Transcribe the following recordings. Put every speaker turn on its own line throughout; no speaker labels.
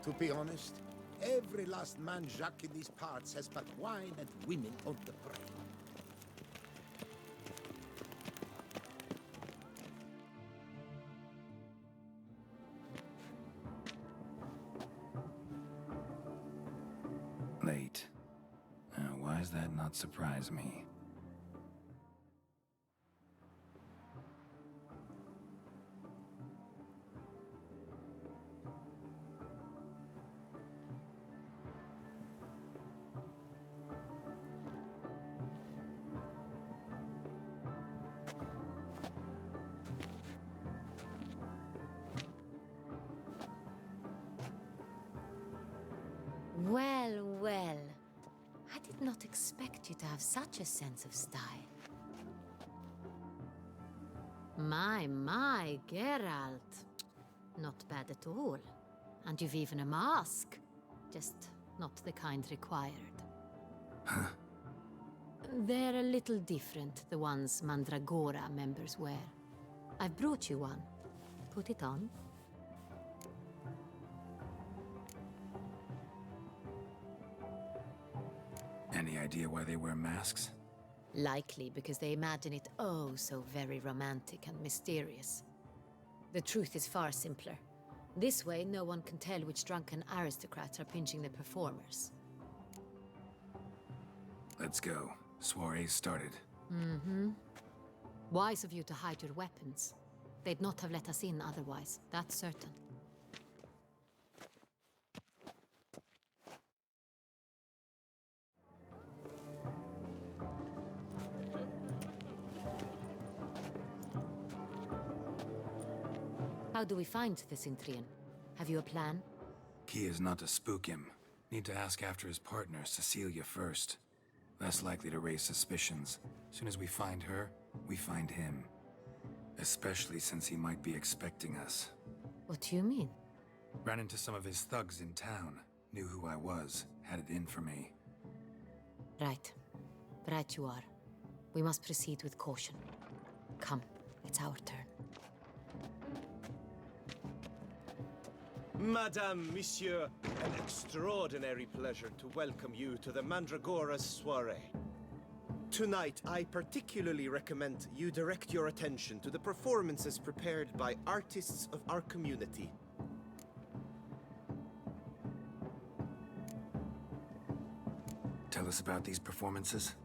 To be honest, every last man Jacques in these parts has but wine and women on the brain.
Late. Why does that not surprise me?
Well, well. I did not expect you to have such a sense of style. My, Geralt. Not bad at all. And you've even a mask. Just not the kind required.
Huh?
They're a little different, the ones Mandragora members wear. I've brought you one. Put it on.
Any idea why they wear masks?
Likely because they imagine it oh so very romantic and mysterious. The truth is far simpler. This way, no one can tell which drunken aristocrats are pinching the performers.
Let's go. Soiree's started.
Mm-hmm. Wise of you to hide your weapons. They'd not have let us in otherwise, that's certain. How do we find the Cintrian? Have you a plan?
Key is not to spook him. Need to ask after his partner, Cecilia, first. Less likely to raise suspicions. Soon as we find her, we find him. Especially since he might be expecting us.
What do you mean?
Ran into some of his thugs in town. Knew who I was. Had it in for me.
Right. Right you are. We must proceed with caution. Come, it's our turn.
Madame, Monsieur, an extraordinary pleasure to welcome you to the Mandragora's soiree. Tonight, I particularly recommend you direct your attention to the performances prepared by artists of our community.
Tell us about these performances.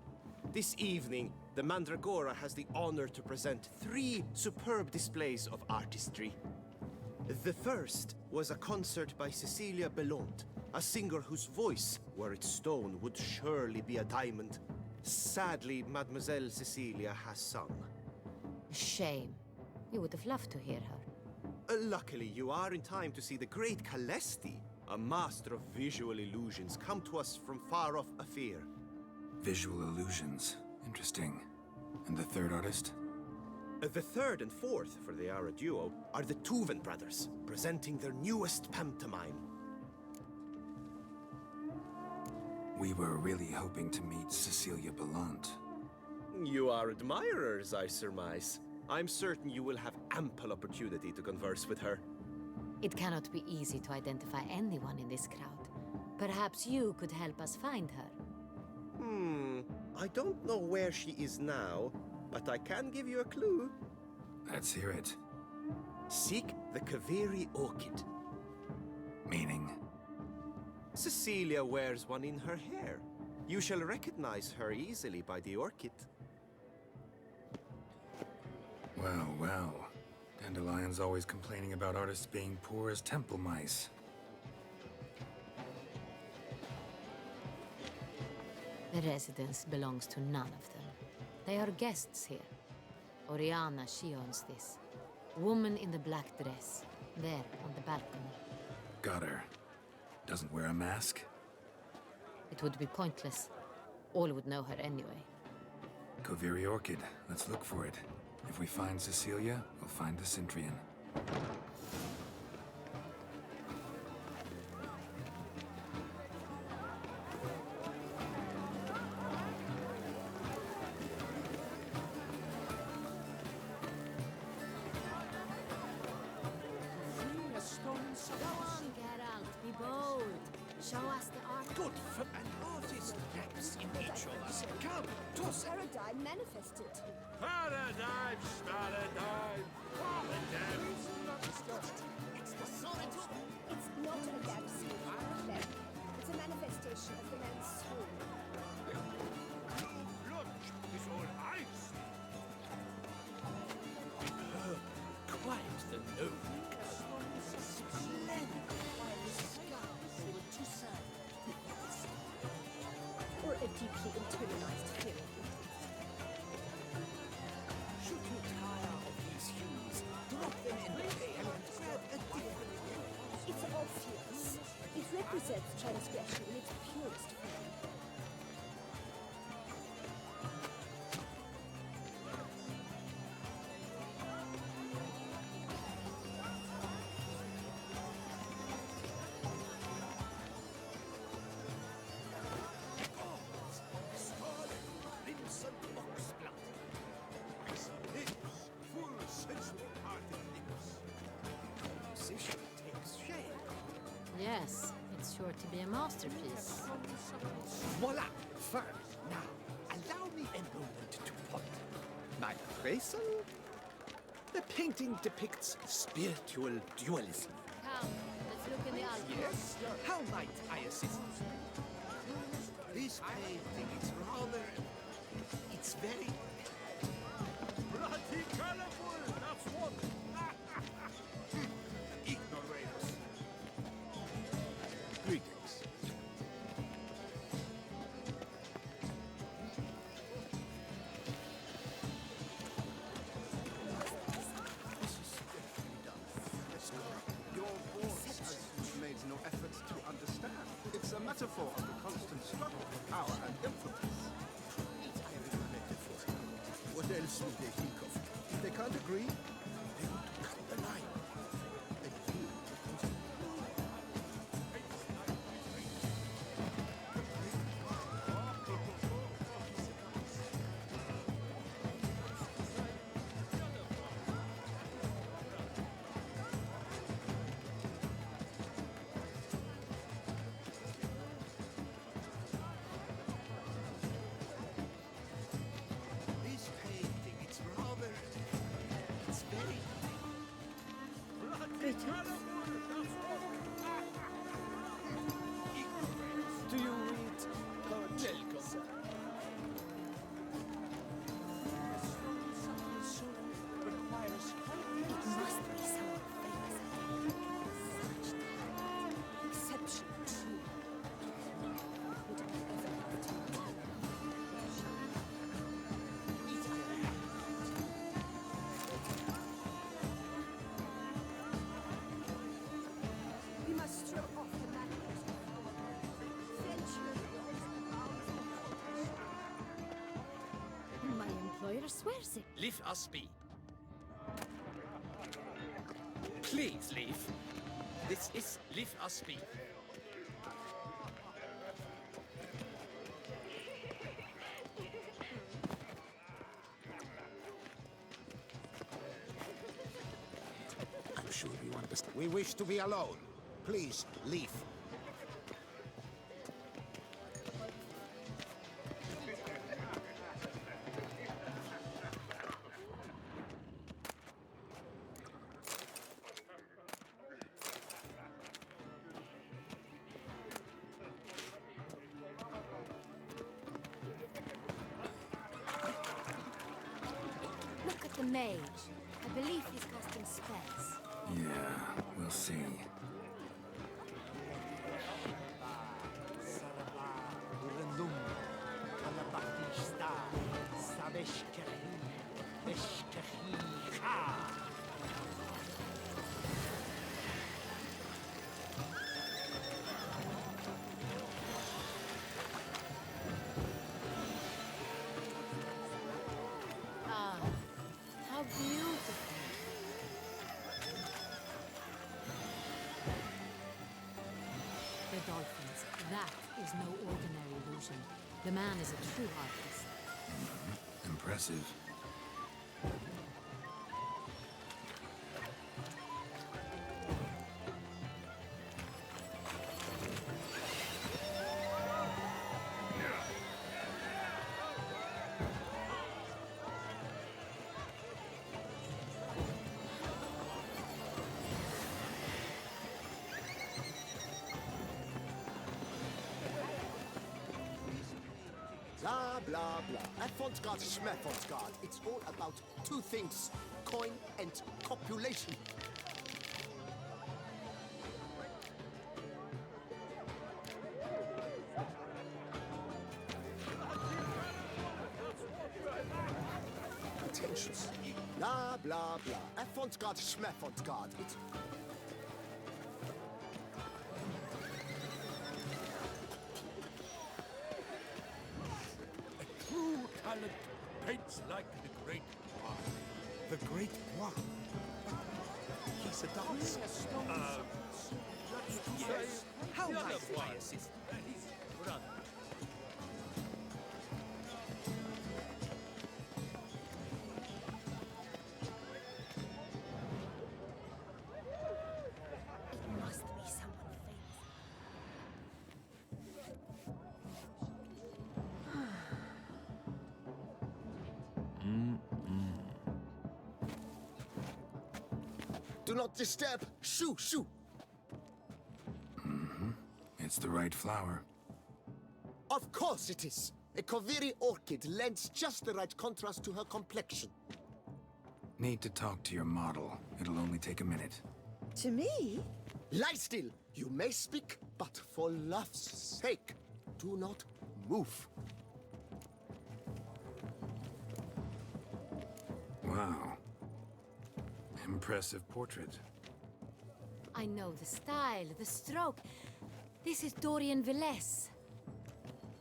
This evening, the Mandragora has the honor to present 3 superb displays of artistry. The first was a concert by Cecilia Belont, a singer whose voice, were it stone, would surely be a diamond. Sadly, Mademoiselle Cecilia has sung.
Shame. You would have loved to hear her.
Luckily, you are in time to see the great Calesti, a master of visual illusions, come to us from far off Afir.
Visual illusions. Interesting. And the third artist?
The third and fourth, for they are a duo, are the Tuven brothers, presenting their newest pantomime.
We were really hoping to meet Cecilia Belont.
You are admirers, I surmise. I'm certain you will have ample opportunity to converse with her.
It cannot be easy to identify anyone in this crowd. Perhaps you could help us find her.
I don't know where she is now, but I can give you a clue.
Let's hear it.
Seek the Kaveri orchid.
Meaning?
Cecilia wears one in her hair. You shall recognize her easily by the orchid.
Well, well. Dandelion's always complaining about artists being poor as temple mice.
The residence belongs to none of them. They are guests here. Oriana, she owns this. Woman in the black dress. There, on the balcony.
Got her. Doesn't wear a mask?
It would be pointless. All would know her anyway.
Kaveri Orchid. Let's look for it. If we find Cecilia, we'll find the Cintrian.
Go on, Geralt, be bold. Show us the art.
Good for an artist lives in each of us. Come, toss it.
Paradigm manifested.
Paradigm, paradigm, paradigm. It's the solid.
It's not a gap seed. It's a manifestation of the man's soul.
Look, it's all ice. Quite the noble. Splendid.
Or a deeply internalized fear.
Should you tire of these hues, drop them in the pail and grab a different one.
It's obvious. It represents transgression in its purest form.
Scarlet crimson oxblood. Lips, full sensual parted lips. Composition takes shape.
Yes, it's sure to be a masterpiece.
Voila! First, now, allow me a moment to ponder. My appraisal? The painting depicts spiritual dualism.
Come, let's look in the album.
Yes? How might I assist? This painting is rather... It's very... Bloody colorful! That's what! Ignoramus. Greetings.
Your voice has made no effort to understand. It's a metaphor of the constant struggle for power and influence.
What else would they think of?
If they can't agree,
They want to cut the line. And you... This painting, it's rather... It's very...
do you read poetry?
Welcome.
It must be someone famous. Such talent. Exceptional, true. Would I ever have to We must throw off the manacles of our century
My employer swears it.
Leave us be. Please leave. This is leave us be.
I'm sure you understand. We wish to be alone. Please, leave.
Look at the mage. I believe he's casting spells.
Yeah, we'll see.
Ah, how beautiful. The dolphins. That is no ordinary illusion. The man is a true artist.
Impressive.
Blah, blah, blah. Avant-garde, schmavant-garde. It's all about two things, coin and copulation. Pretentious. Blah, blah, blah. Avant-garde, schmavant-garde. It's...
True talent paints like the great Bois. The great Bois? He's a dancer.
Yes.
How
The other
might I
one.
assist?
His brother.
It must be someone famous.
Do not disturb. Shoo, shoo.
It's the right flower.
Of course it is. A Koviri orchid lends just the right contrast to her complexion.
Need to talk to your model. It'll only take a minute.
To me?
Lie still. You may speak, but for love's sake, do not move.
Wow. Impressive portrait.
I know the style, the stroke. This is Dorian Velez.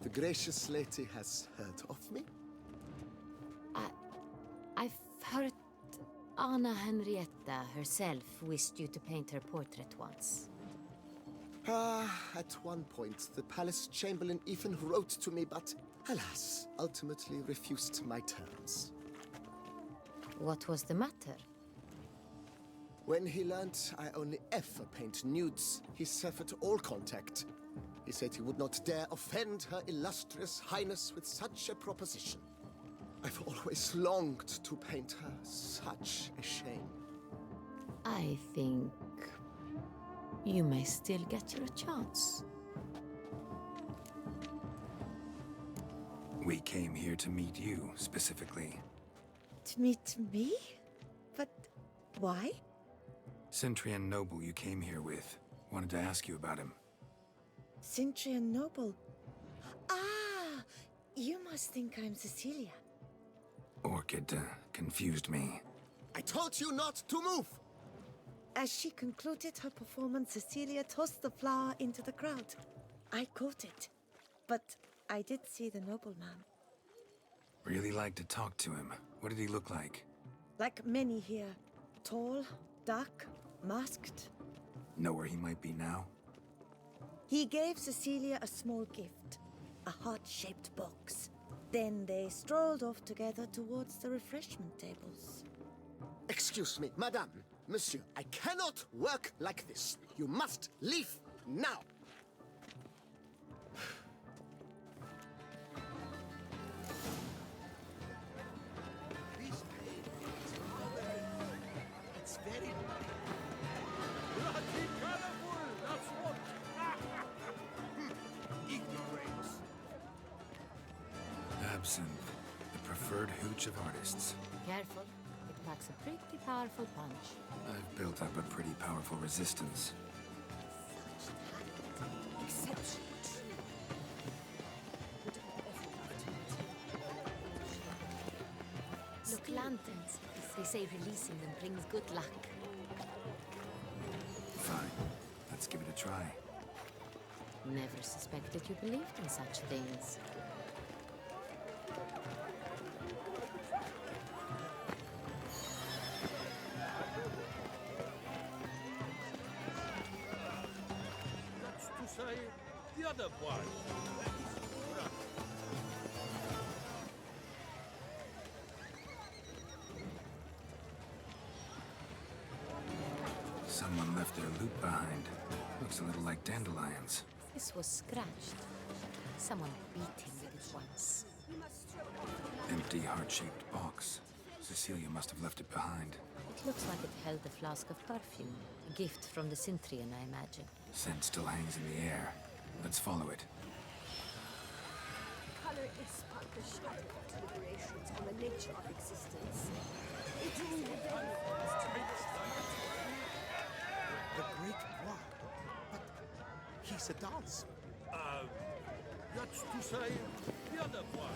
The gracious lady has heard of me.
I've heard Anna Henrietta herself wished you to paint her portrait once.
At one point, the palace chamberlain even wrote to me, but alas, ultimately refused my terms.
What was the matter?
When he learned I only ever paint nudes, he severed all contact. He said he would not dare offend her illustrious highness with such a proposition. I've always longed to paint her. Such a shame.
I think you may still get your chance.
We came here to meet you, specifically.
To meet me? But why?
Cintrian noble you came here with. Wanted to ask you about him.
Cintrian noble. Ah, you must think I'm Cecilia.
Orchid confused me.
I told you not to move!
As she concluded her performance, Cecilia tossed the flower into the crowd. I caught it, but I did see the nobleman.
Really like to talk to him. What did he look like?
Like many here. Tall, dark, masked.
Know where he might be now?
He gave Cecilia a small gift, a heart-shaped box. Then they strolled off together towards the refreshment tables.
Excuse me, madame, monsieur, I cannot work like this. You must leave now.
This painting is rather... It's very...
Bloody colorful, that's what.
ignorant.
Absinthe, the preferred hooch of artists.
Careful, it packs a pretty powerful punch.
I've built up a pretty powerful resistance.
Such talent, exceptional true. Would have ever loved to
Look, lanterns. They say releasing them brings good luck.
Fine. Let's give it a try.
Never suspected you believed in such things.
That's to say, the other one. His brother.
Someone left their loot behind. Looks a little like dandelions.
This was scratched. Someone beat him with it once.
Empty heart-shaped box. Cecilia must have left it behind.
It looks like it held a flask of perfume. A gift from the Cintrian, I imagine.
Scent still hangs in the air. Let's follow it.
color
honor is but the shadow of deliberations on the nature of existence. It is irrelevant to
The Great Poir. But he's a dance.
That's to say, the other one.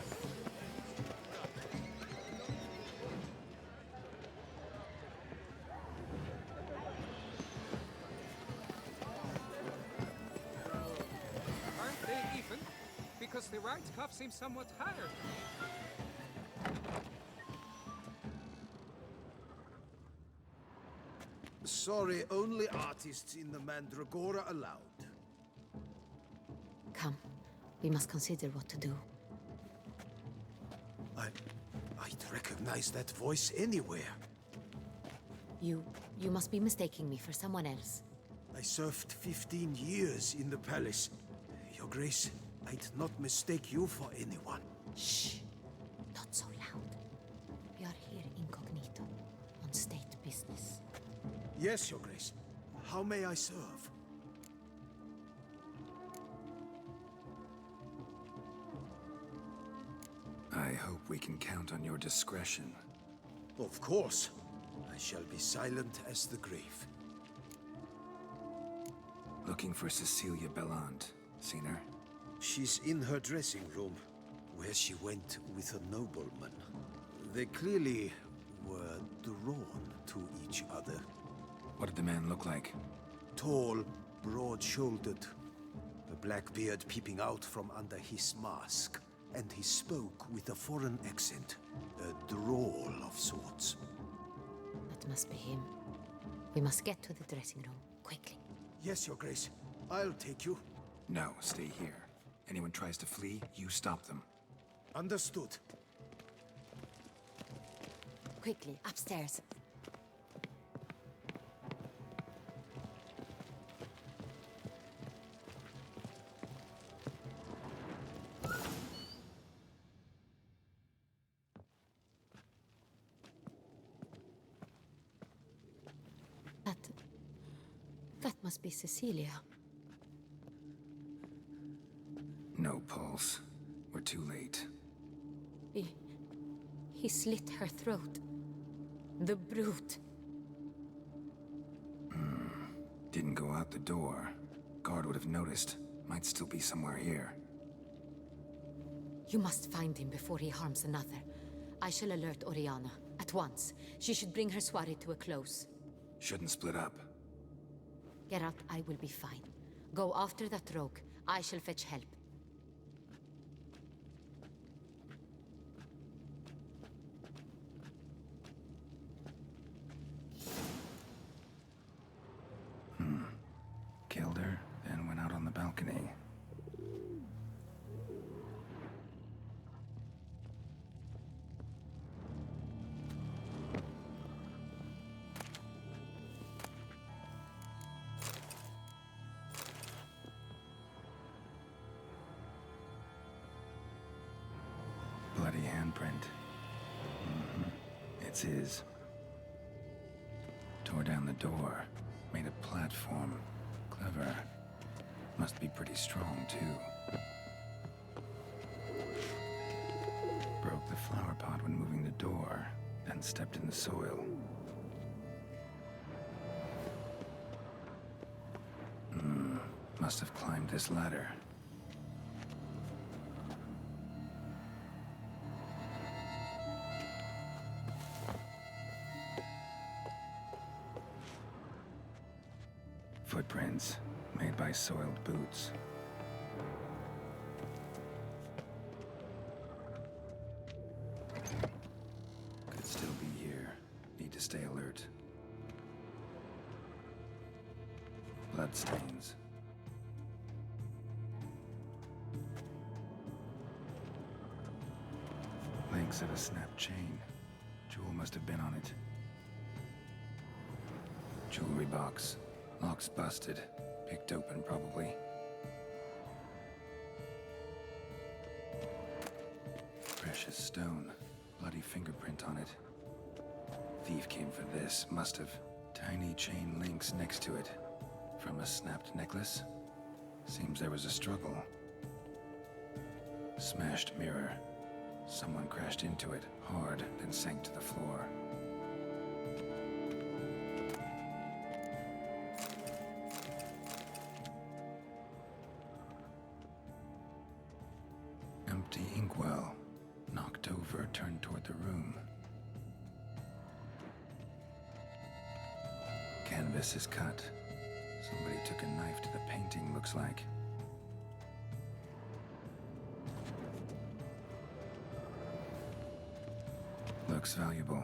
Aren't they even? Because the right cuff seems somewhat higher.
Sorry, only artists in the Mandragora allowed.
Come, we must consider what to do.
I'd recognize that voice anywhere.
You must be mistaking me for someone else.
I served 15 years in the palace. Your Grace, I'd not mistake you for anyone.
Shh! Not so loud. We are here incognito, on state business.
Yes, Your Grace. How may I serve?
I hope we can count on your discretion.
Of course. I shall be silent as the grave.
Looking for Cecilia Bellant. Seen her?
She's in her dressing room, where she went with a nobleman. They clearly were drawn to each other.
What did the man look like?
Tall, broad-shouldered, a black beard peeping out from under his mask. And he spoke with a foreign accent, a drawl of sorts.
That must be him. We must get to the dressing room, quickly.
Yes, Your Grace. I'll take you.
No, stay here. Anyone tries to flee, you stop them.
Understood.
Quickly, upstairs. That must be Cecilia.
No pulse. We're too late.
He slit her throat. The brute.
Didn't go out the door. Guard would have noticed. Might still be somewhere here.
You must find him before he harms another. I shall alert Oriana. At once. She should bring her soiree to a close.
Shouldn't split up.
Geralt, I will be fine. Go after that rogue. I shall fetch help.
Killed her, then went out on the balcony. Bloody handprint. It's his. Tore down the door. Made a platform. Clever. Must be pretty strong, too. Broke the flower pot when moving the door, then stepped in the soil. Must have climbed this ladder. Footprints, made by soiled boots. Could still be here. Need to stay alert. Bloodstains. Links of a snapped chain. Jewel must have been on it. Jewelry box. Lock's busted. Picked open, probably. Precious stone. Bloody fingerprint on it. Thief came for this. Must have. Tiny chain links next to it. From a snapped necklace? Seems there was a struggle. Smashed mirror. Someone crashed into it hard, then sank to the floor. Empty inkwell. Knocked over, turned toward the room. Canvas is cut. Somebody took a knife to the painting, looks like. Looks valuable,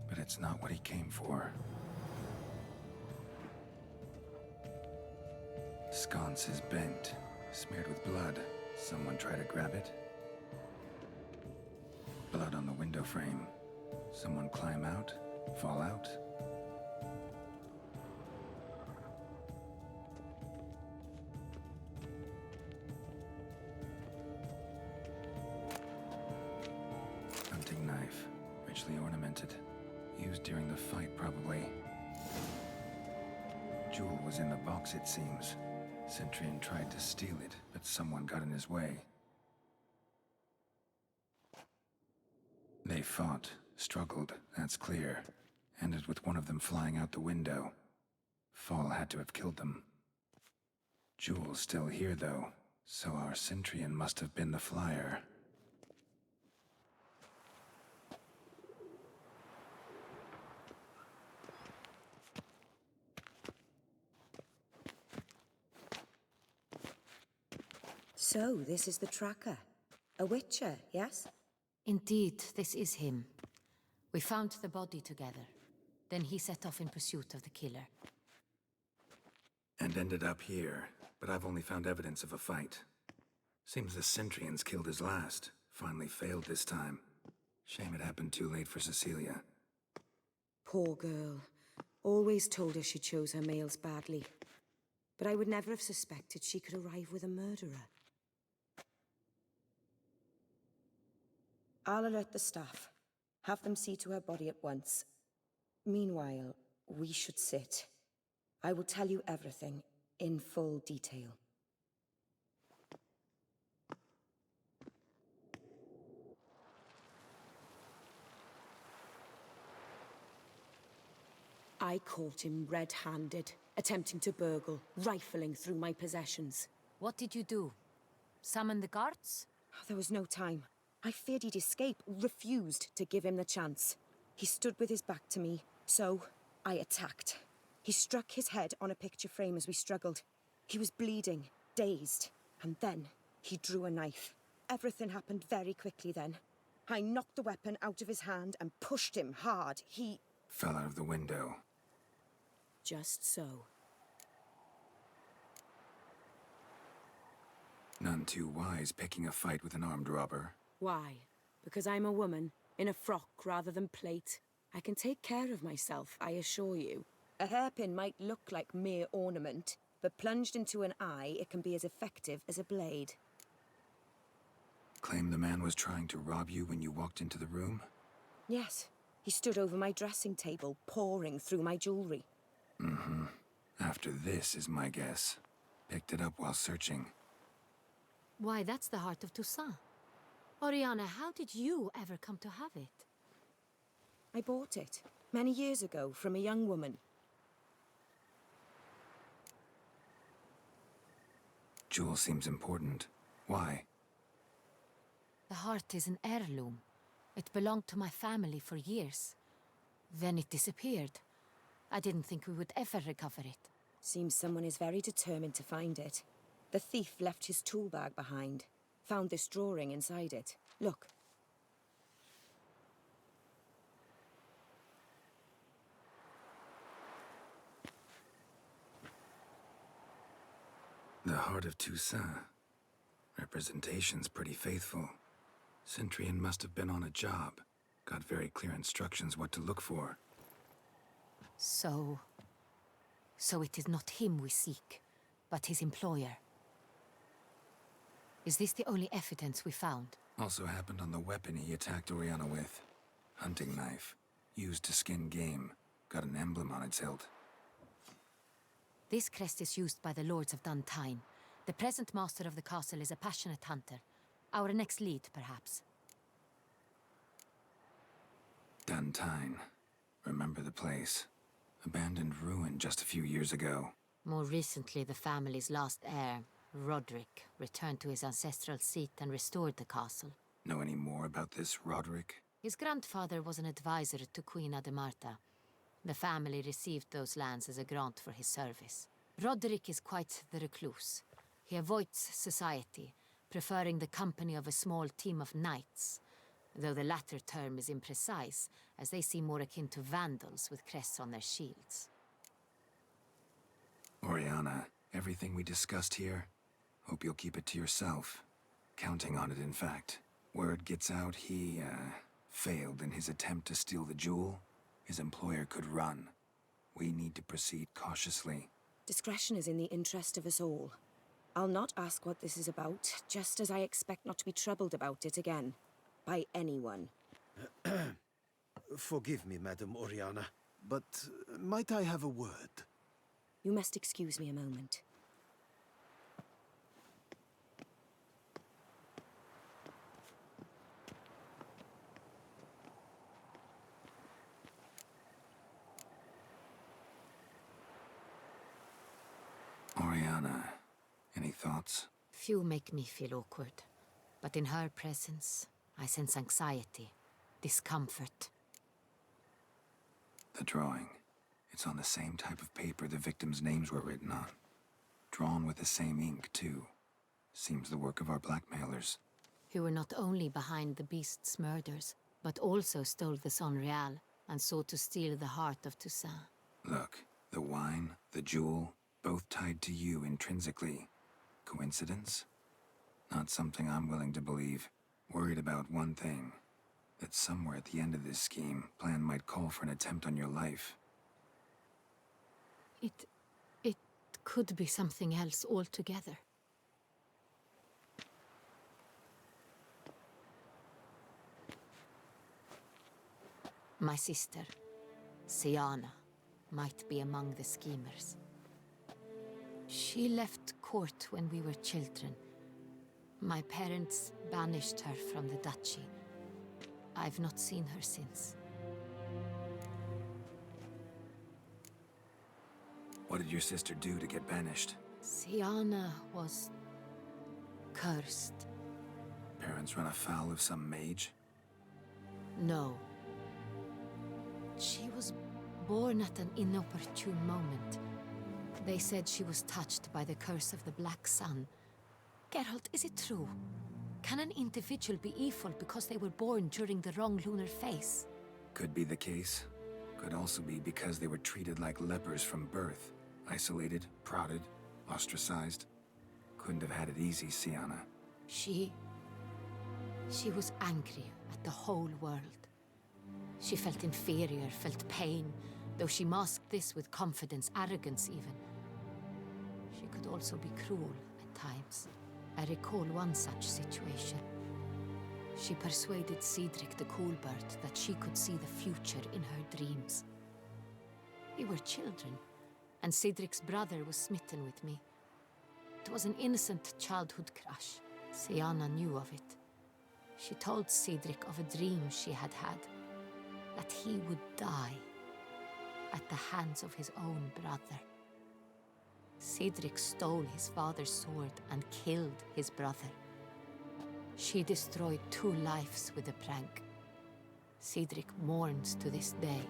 but it's not what he came for. Sconce is bent, smeared with blood. Someone try to grab it? Blood on the window frame. Someone climb out? Fall out? Hunting knife. Richly ornamented. Used during the fight, probably. Jewel was in the box, it seems. Centrian tried to steal it, but someone got in his way. They fought, struggled, that's clear. Ended with one of them flying out the window. Fall had to have killed them. Jewel's still here, though, so our Cintrian must have been the flyer.
So, this is the tracker. A witcher, yes?
Indeed, this is him. We found the body together. Then he set off in pursuit of the killer.
And ended up here, but I've only found evidence of a fight. Seems the Cintrians killed his last. Finally failed this time. Shame it happened too late for Cecilia.
Poor girl. Always told her she chose her males badly. But I would never have suspected she could arrive with a murderer. I'll alert the staff. Have them see to her body at once. Meanwhile, we should sit. I will tell you everything, in full detail. I caught him red-handed, attempting to burgle, rifling through my possessions.
What did you do? Summon the guards?
There was no time. I feared he'd escape, refused to give him the chance. He stood with his back to me, so I attacked. He struck his head on a picture frame as we struggled. He was bleeding, dazed, and then he drew a knife. Everything happened very quickly then. I knocked the weapon out of his hand and pushed him hard. He
Fell out of the window.
just so.
None too wise picking a fight with an armed robber.
Why? Because I'm a woman, in a frock rather than plate. I can take care of myself, I assure you. A hairpin might look like mere ornament, but plunged into an eye, it can be as effective as a blade.
Claim the man was trying to rob you when you walked into the room?
Yes, he stood over my dressing table, pouring through my jewelry.
Mm-hmm. After this is my guess. Picked it up while searching.
Why, that's the heart of Toussaint. Oriana, how did you ever come to have it?
I bought it, many years ago, from a young woman.
Jewel seems important. Why?
The heart is an heirloom. It belonged to my family for years. Then it disappeared. I didn't think we would ever recover it.
Seems someone is very determined to find it. The thief left his tool bag behind. Found this drawing inside it. Look.
The heart of Toussaint. Representation's pretty faithful. Cintrian must have been on a job. Got very clear instructions what to look for.
So it is not him we seek, but his employer. Is this the only evidence we found?
Also happened on the weapon he attacked Oriana with. Hunting knife. Used to skin game. Got an emblem on its hilt.
This crest is used by the Lords of Duntine. The present master of the castle is a passionate hunter. Our next lead, perhaps.
Duntine. Remember the place. Abandoned ruin just a few years ago.
More recently, the family's last heir, Roderick, returned to his ancestral seat and restored the castle.
Know any more about this Roderick?
His grandfather was an advisor to Queen Ademarta. The family received those lands as a grant for his service. Roderick is quite the recluse. He avoids society, preferring the company of a small team of knights, though the latter term is imprecise, as they seem more akin to vandals with crests on their shields.
Oriana, everything we discussed here, hope you'll keep it to yourself. Counting on it, in fact. Word gets out he, failed in his attempt to steal the jewel. His employer could run. We need to proceed cautiously.
Discretion is in the interest of us all. I'll not ask what this is about, just as I expect not to be troubled about it again. By anyone.
Forgive me, Madam Oriana, but might I have a word?
You must excuse me a moment.
Oriana, any thoughts?
Few make me feel awkward, but in her presence, I sense anxiety, discomfort.
The drawing. It's on the same type of paper the victims' names were written on. Drawn with the same ink, too. Seems the work of our blackmailers.
Who were not only behind the beast's murders, but also stole the Son Real and sought to steal the heart of Toussaint.
Look, the wine, the jewel, both tied to you intrinsically. Coincidence? Not something I'm willing to believe. Worried about one thing. That somewhere at the end of this scheme, plan might call for an attempt on your life.
It could be something else altogether. My sister, Siana, might be among the schemers. She left court when we were children. My parents banished her from the duchy. I've not seen her since.
What did your sister do to get banished?
Siana was cursed.
Parents run afoul of some mage?
No. She was born at an inopportune moment. They said she was touched by the curse of the Black Sun. Geralt, is it true? Can an individual be evil because they were born during the wrong lunar phase?
Could be the case. Could also be because they were treated like lepers from birth. Isolated, prodded, ostracized. Couldn't have had it easy, Siana.
She was angry at the whole world. She felt inferior, felt pain, though she masked this with confidence, arrogance even. She could also be cruel at times. I recall one such situation. She persuaded Cedric the Coolbird that she could see the future in her dreams. We were children, and Cedric's brother was smitten with me. It was an innocent childhood crush. Siana knew of it. She told Cedric of a dream she had had, that he would die at the hands of his own brother. Cedric stole his father's sword and killed his brother. She destroyed 2 lives with a prank. Cedric mourns to this day.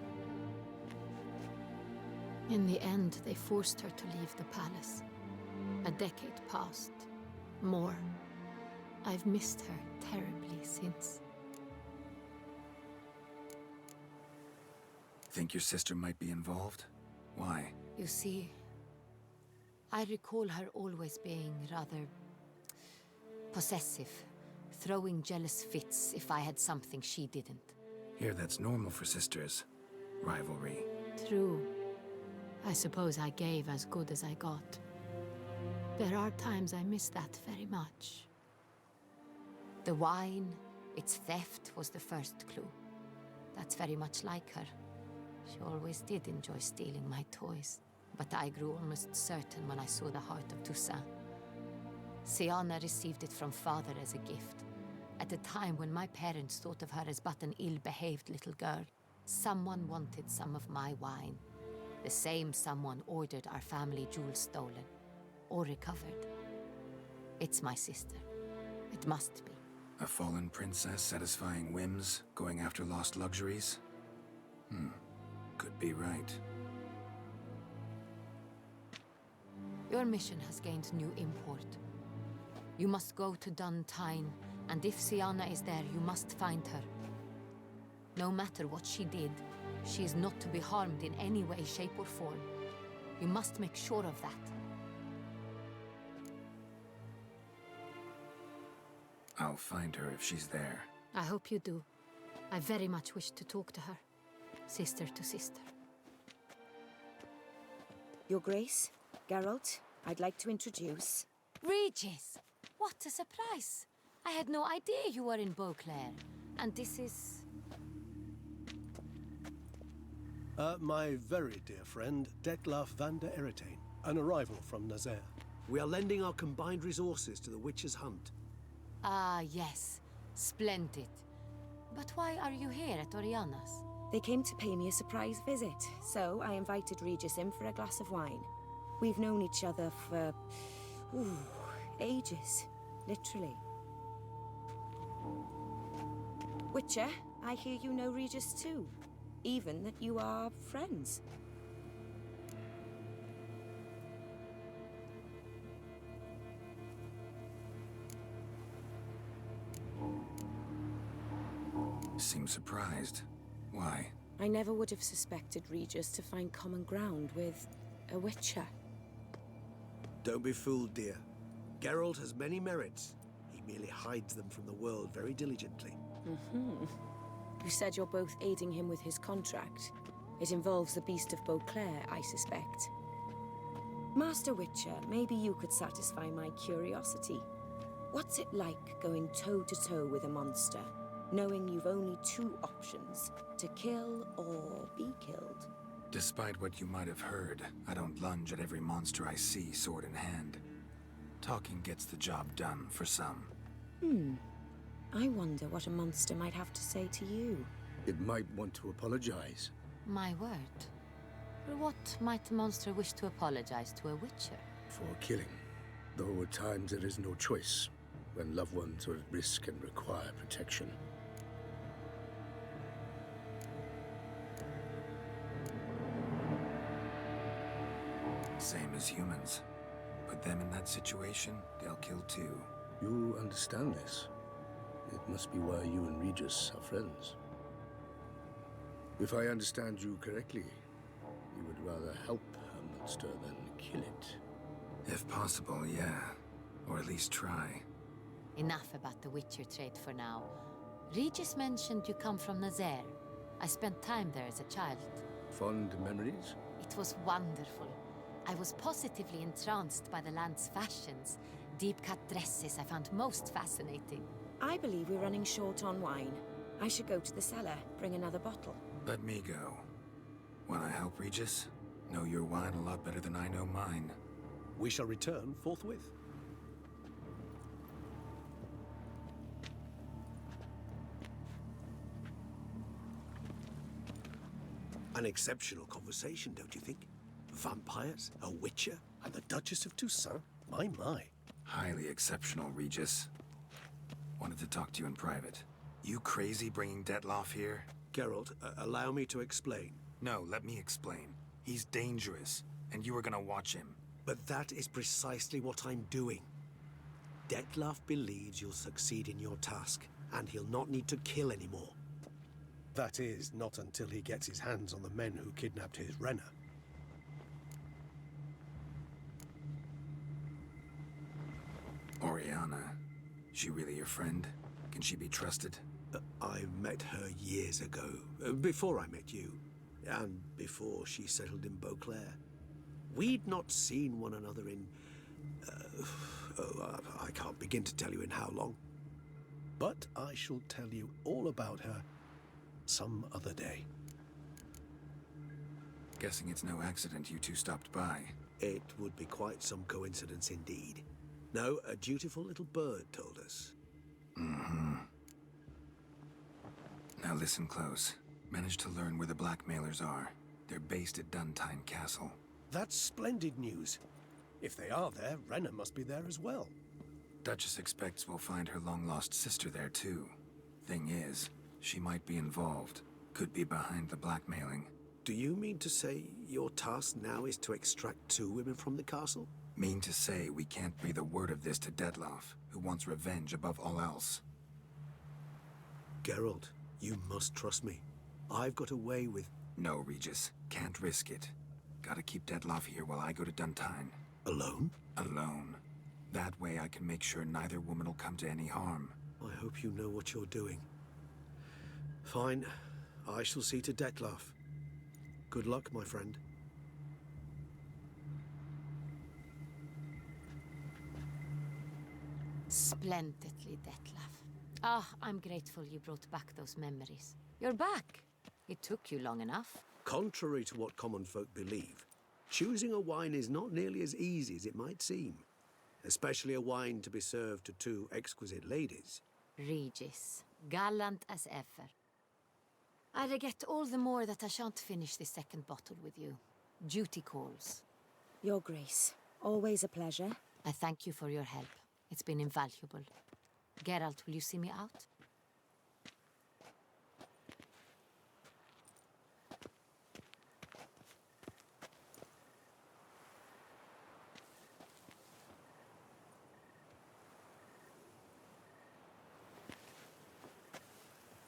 In the end, they forced her to leave the palace. A decade passed. More. I've missed her terribly since.
Think your sister might be involved? Why?
You see, I recall her always being rather possessive, throwing jealous fits if I had something she didn't.
Here, that's normal for sisters. Rivalry.
True. I suppose I gave as good as I got. There are times I miss that very much. The wine, its theft, was the first clue. That's very much like her. She always did enjoy stealing my toys. But I grew almost certain when I saw the heart of Toussaint. Siana received it from father as a gift. At a time when my parents thought of her as but an ill-behaved little girl, someone wanted some of my wine. The same someone ordered our family jewels stolen, or recovered. It's my sister. It must be.
A fallen princess satisfying whims, going after lost luxuries? Could be right.
Your mission has gained new import. You must go to Duntine, and if Siana is there, you must find her. No matter what she did, she is not to be harmed in any way, shape, or form. You must make sure of that.
I'll find her if she's there.
I hope you do. I very much wish to talk to her. Sister to sister.
Your Grace, Geralt, I'd like to introduce...
Regis! What a surprise! I had no idea you were in Beauclair. And this is...
My very dear friend, Detlaf van der Eretain, an arrival from Nazaire.
We are lending our combined resources to the Witcher's Hunt.
Ah, yes. Splendid. But why are you here at Oriana's?
They came to pay me a surprise visit, so I invited Regis in for a glass of wine. We've known each other for... ages. Literally. Witcher, I hear you know Regis too. Even that you are friends.
Seems surprised. Why?
I never would have suspected Regis to find common ground with a Witcher.
Don't be fooled, dear. Geralt has many merits. He merely hides them from the world very diligently.
You said you're both aiding him with his contract. It involves the Beast of Beauclair, I suspect. Master Witcher, maybe you could satisfy my curiosity. What's it like going toe-to-toe with a monster, knowing you've only two options, to kill or be killed?
Despite what you might have heard, I don't lunge at every monster I see sword in hand. Talking gets the job done for some.
I wonder what a monster might have to say to you.
It might want to apologize.
My word. For what might a monster wish to apologize to a Witcher?
For killing. Though at times there is no choice, when loved ones are at risk and require protection.
Same as humans. Put them in that situation, they'll kill too.
You understand this. It must be why you and Regis are friends. If I understand you correctly, you would rather help a monster than kill it.
If possible, yeah. Or at least try.
Enough about the Witcher trade for now. Regis mentioned you come from Nazaire. I spent time there as a child.
Fond memories?
It was wonderful. I was positively entranced by the land's fashions. Deep-cut dresses I found most fascinating.
I believe we're running short on wine. I should go to the cellar, bring another bottle.
Let me go. Wanna help, Regis? Know your wine a lot better than I know mine.
We shall return forthwith.
An exceptional conversation, don't you think? Vampires, a witcher,
And the Duchess of Toussaint? My.
Highly exceptional, Regis. Wanted to talk to you in private. You crazy bringing Detlaf here?
Geralt, allow me to explain.
No, let me explain. He's dangerous, and you were gonna watch him.
But that is precisely what I'm doing. Detlaf believes you'll succeed in your task, and he'll not need to kill anymore.
That is, not until he gets his hands on the men who kidnapped his Renner.
Oriana, she really your friend? Can she be trusted?
I met her years ago, before I met you, and before she settled in Beauclair. We'd not seen one another in... I can't begin to tell you in how long.
But I shall tell you all about her some other day.
Guessing it's no accident you two stopped by.
It would be quite some coincidence indeed. No, a dutiful little bird told us.
Now listen close. Managed to learn where the blackmailers are. They're based at Duntine Castle.
That's splendid news. If they are there, Renna must be there as well.
Duchess expects we'll find her long-lost sister there, too. Thing is, she might be involved. Could be behind the blackmailing.
Do you mean to say your task now is to extract 2 women from the castle?
Mean to say we can't breathe a word of this to Dettlaff, who wants revenge above all else.
Geralt, you must trust me. I've got away with...
No, Regis. Can't risk it. Gotta keep Dettlaff here while I go to Duntine.
Alone?
Alone. That way I can make sure neither woman will come to any harm.
I hope you know what you're doing. Fine. I shall see to Dettlaff. Good luck, my friend.
Splendidly, Dettlaff. Ah, I'm grateful you brought back those memories. You're back. It took you long enough.
Contrary to what common folk believe, choosing a wine is not nearly as easy as it might seem. Especially a wine to be served to 2 exquisite ladies.
Regis, gallant as ever. I regret all the more that I shan't finish this second bottle with you. Duty calls.
Your Grace, always a pleasure.
I thank you for your help. It's been invaluable. Geralt, will you see me out?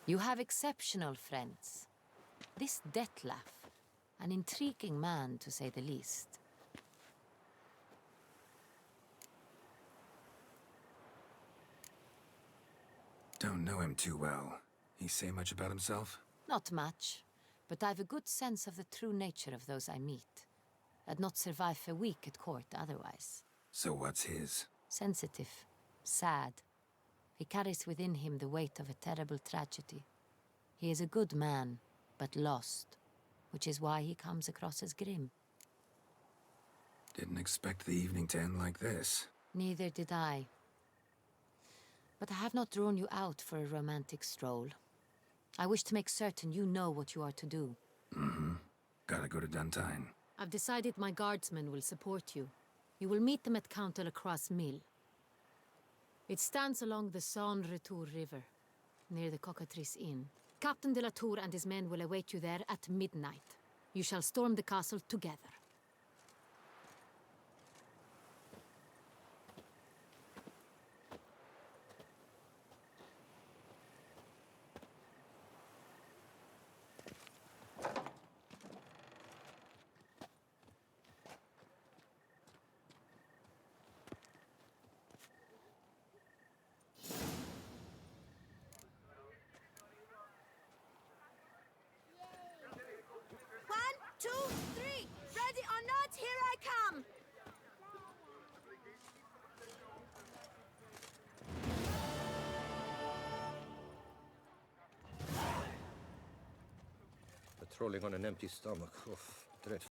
You have exceptional friends. This Dettlaff, an intriguing man to say the least.
Don't know him too well. He say much about himself?
Not much, but I've a good sense of the true nature of those I meet. I'd not survive a week at court otherwise.
So what's his?
Sensitive, sad. He carries within him the weight of a terrible tragedy. He is a good man, but lost, which is why he comes across as grim.
Didn't expect the evening to end like this.
Neither did I. But I have not drawn you out for a romantic stroll. I wish to make certain you know what you are to do.
Mm-hmm. Gotta go to Duntine.
I've decided my guardsmen will support you. You will meet them at Count de la Croix's mill. It stands along the Saône-Retour River, near the Cockatrice Inn. Captain de la Tour and his men will await you there at midnight. You shall storm the castle together.
Patrolling on an empty stomach. Dreadful.